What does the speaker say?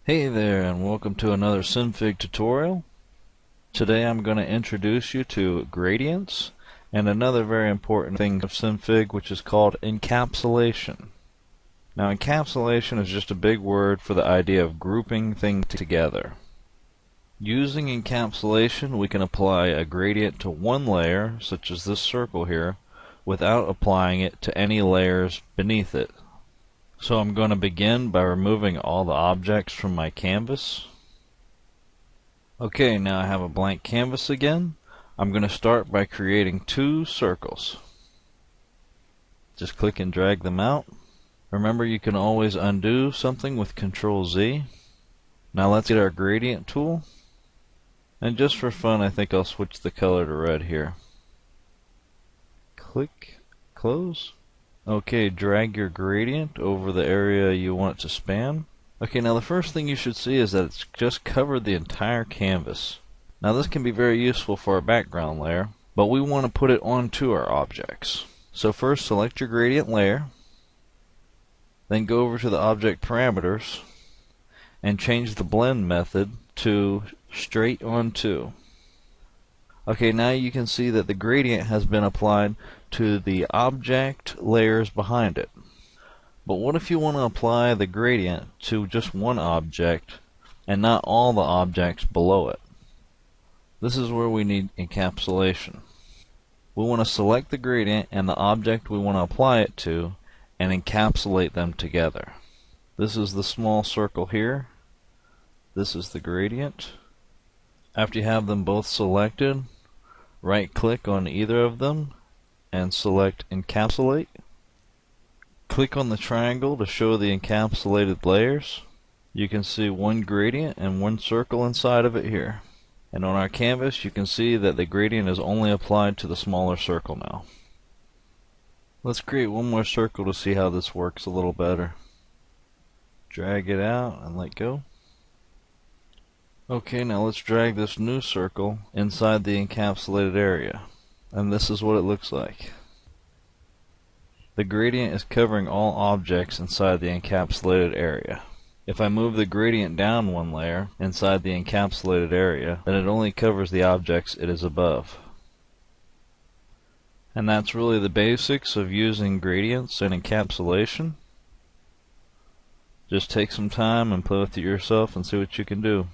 Hey there, and welcome to another Synfig tutorial. Today I'm going to introduce you to gradients and another very important thing of Synfig, which is called encapsulation. Now, encapsulation is just a big word for the idea of grouping things together. Using encapsulation, we can apply a gradient to one layer, such as this circle here, without applying it to any layers beneath it. So I'm going to begin by removing all the objects from my canvas. Okay, now I have a blank canvas again. I'm going to start by creating two circles. Just click and drag them out. Remember, you can always undo something with Control Z. Now let's get our gradient tool. And just for fun, I think I'll switch the color to red here. Click, close. Okay, drag your gradient over the area you want it to span. Okay, now the first thing you should see is that it's just covered the entire canvas. Now this can be very useful for our background layer, but we want to put it onto our objects. So first select your gradient layer, then go over to the object parameters and change the blend method to straight onto. Okay, now you can see that the gradient has been applied to the object layers behind it. But what if you want to apply the gradient to just one object and not all the objects below it? This is where we need encapsulation. We want to select the gradient and the object we want to apply it to and encapsulate them together. This is the small circle here. This is the gradient. After you have them both selected, right-click on either of them and select Encapsulate. Click on the triangle to show the encapsulated layers. You can see one gradient and one circle inside of it here. And on our canvas, you can see that the gradient is only applied to the smaller circle now. Let's create one more circle to see how this works a little better. Drag it out and let go. Okay, now let's drag this new circle inside the encapsulated area. And this is what it looks like. The gradient is covering all objects inside the encapsulated area. If I move the gradient down one layer inside the encapsulated area, then it only covers the objects it is above. And that's really the basics of using gradients and encapsulation. Just take some time and play with it yourself and see what you can do.